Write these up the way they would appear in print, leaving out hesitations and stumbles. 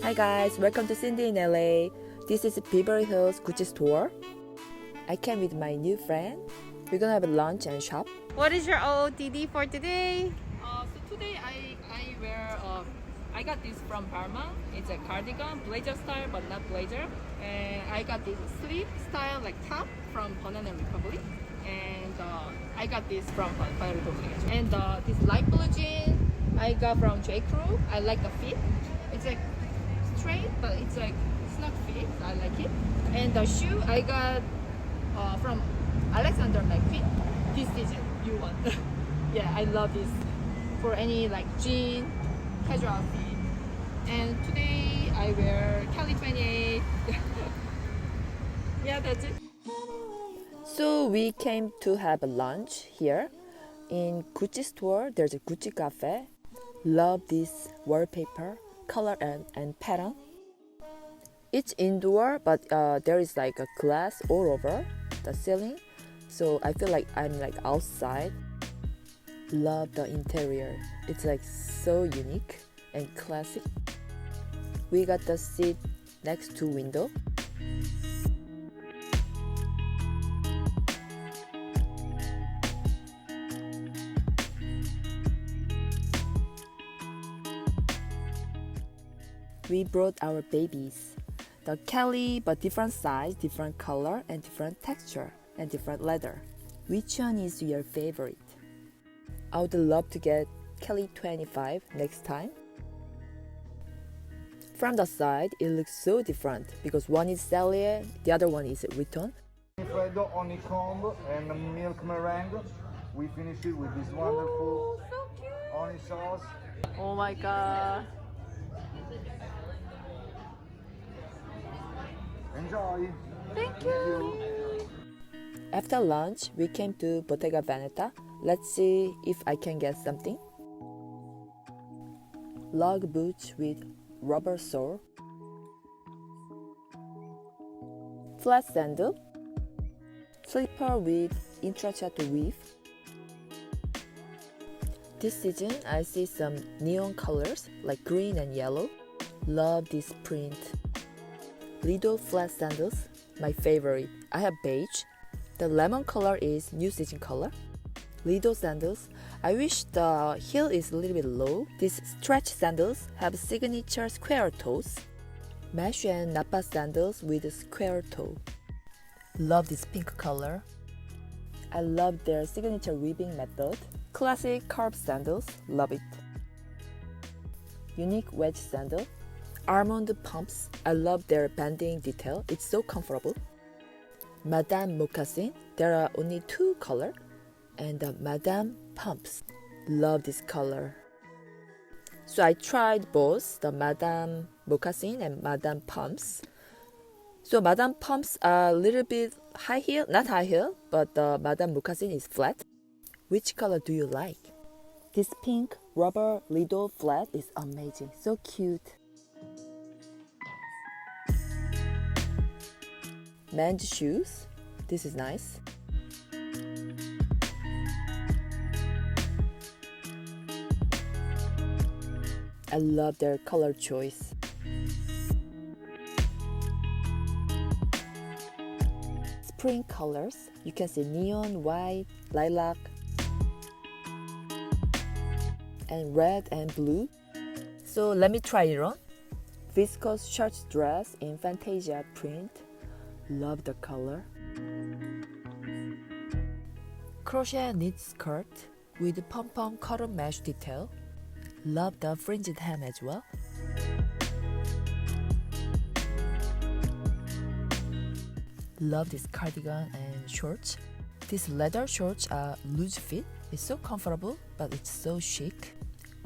Hi guys, welcome to Cindy in LA. This is Bi버리힐즈 Gucci store. I came with my new friend. We're gonna have a lunch and shop. What is your OOTD for today? So today I wear I got this from Parma. It's a cardigan, blazer style but not blazer. And I got this sleeve style like top from Banana Republic. And I got this from Banana Republic. And this light blue jean I got from J. Crew. I like the fit. It's like straight but it's like snug fit. I like it. And the shoe I got from Alexander McQueen. This is new one. Yeah, I love this for any like jean, casual outfit. And today I wear Cali 28. Yeah, that's it. So we came to have a lunch here. In Gucci store, there's a Gucci cafe. Love this wallpaper, color and pattern. It's indoor, but there is like a glass all over the ceiling. So I feel like I'm like outside. Love the interior. It's like so unique and classic. We got the seat next to window. We brought our babies. The Kelly, but different size, different color, and different texture, and different leather. Which one is your favorite? I would love to get Kelly 25 next time. From the side, it looks so different because one is Celia, the other one is Vuitton. Freddo honeycomb and milk meringue. We finish it with this wonderful honey sauce. Oh my god. Enjoy! Thank you. After lunch, we came to Bottega Veneta. Let's see if I can get something. Lug boots with rubber sole. Flat sandal. Slipper with intrecciato weave. This season, I see some neon colors like green and yellow. Love this print. Lido flat sandals, my favorite. I have beige. The lemon color is new season color. Lido sandals. I wish the heel is a little bit low. These stretch sandals have signature square toes. Mesh and nappa sandals with a square toe. Love this pink color. I love their signature weaving method. Classic curved sandals, love it. Unique wedge sandal. Almond pumps, I love their banding detail, it's so comfortable. Madame moccasin, there are only two colors. And the Madame pumps, love this color. So I tried both the Madame moccasin and Madame pumps. So Madame pumps are a little bit high heel, not high heel, but the Madame moccasin is flat. Which color do you like? This pink rubber Lido flat is amazing, so cute. Men's shoes. This is nice. I love their color choice. Spring colors. You can see neon, white, lilac, and red and blue. So let me try it on. Viscose shirt dress in Fantasia print. Love the color. Crochet knit skirt with pom-pom cotton mesh detail. Love the fringed hem as well. Love this cardigan and shorts. These leather shorts are loose fit. It's so comfortable, but it's so chic.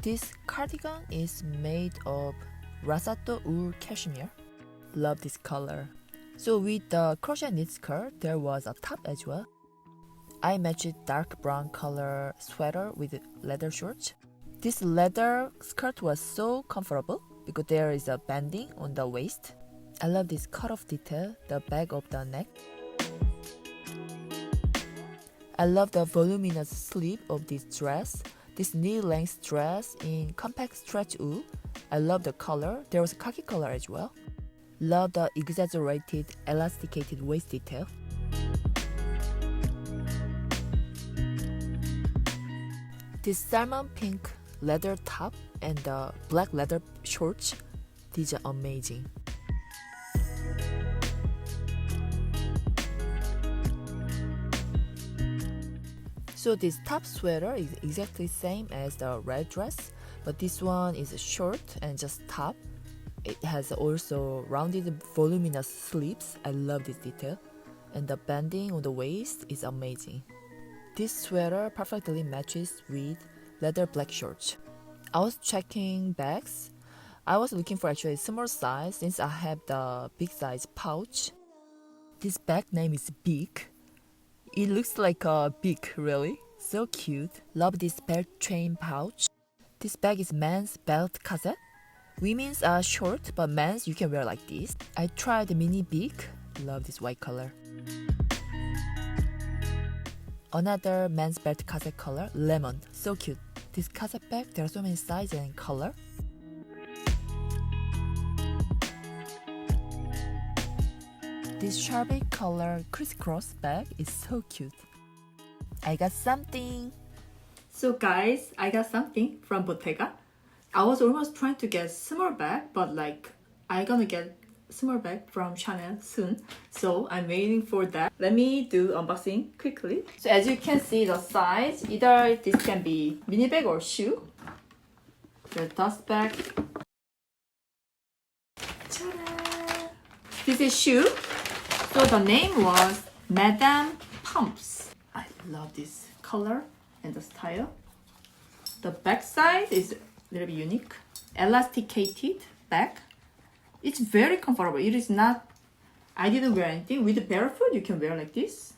This cardigan is made of Rasato wool cashmere. Love this color. So with the crochet knit skirt, there was a top as well. I matched dark brown color sweater with leather shorts. This leather skirt was so comfortable because there is a banding on the waist. I love this cut-off detail, the back of the neck. I love the voluminous sleeve of this dress. This knee-length dress in compact stretch wool. I love the color. There was a khaki color as well. Love the exaggerated elasticated waist detail. This salmon pink leather top and the black leather shorts, these are amazing. So this top sweater is exactly same as the red dress, but this one is short and just top. It has also rounded voluminous sleeves. I love this detail. And the banding on the waist is amazing. This sweater perfectly matches with leather black shorts. I was checking bags. I was looking for actually small size since I have the big size pouch. This bag name is Big. It looks like a big, really. So cute. Love this belt chain pouch. This bag is men's belt cassette. Women's are short, but men's you can wear like this. I tried the mini big. Love this white color. Another men's belt cassette color, lemon. So cute. This cassette bag, there are so many sizes and color. This Sharpie color crisscross bag is so cute. I got something. So guys, I got something from Bottega. I was almost trying to get small bag, but like I'm gonna get small bag from Chanel soon. So I'm waiting for that. Let me do unboxing quickly. So as you can see the size, either this can be mini bag or shoe. The dust bag. Ta-da! This is shoe. So the name was Madame Pumps. I love this color and the style. The back side is a little bit unique. Elasticated back. It's very comfortable. It is not, I didn't wear anything. With the barefoot, you can wear like this.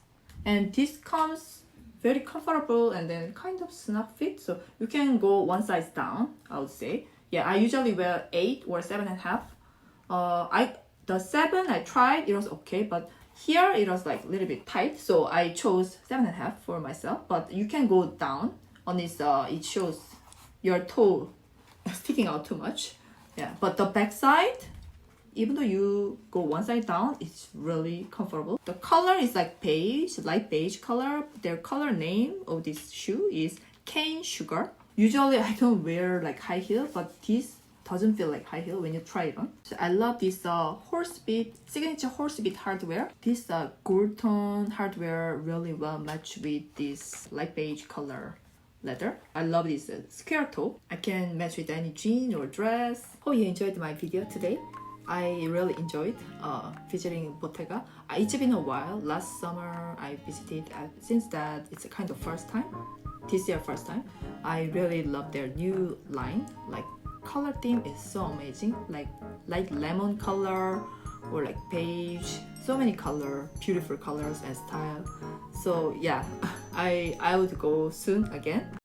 And this comes very comfortable and then kind of snug fit. So you can go one size down, I would say. Yeah, I usually wear 8 or 7.5. The 7 I tried, it was okay, but here it was like a little bit tight, so I chose 7.5 for myself. But you can go down on this. It shows your toe sticking out too much. Yeah, but the back side, even though you go one side down, it's really comfortable. The color is like beige, light beige color. Their color name of this shoe is Cane Sugar. Usually I don't wear like high heel, but this doesn't feel like high heel when you try it on. So I love this signature horsebeat hardware. This gold tone hardware really well matched with this light beige color leather. I love this square toe. I can match with any jean or dress. Hope you enjoyed my video today. I really enjoyed visiting Bottega. It's been a while. Last summer I visited. Since that, it's a kind of first time. This year first time. I really love their new line. Like color theme is so amazing. Like light lemon color or like beige. So many color, beautiful colors and style. So yeah, I would go soon again.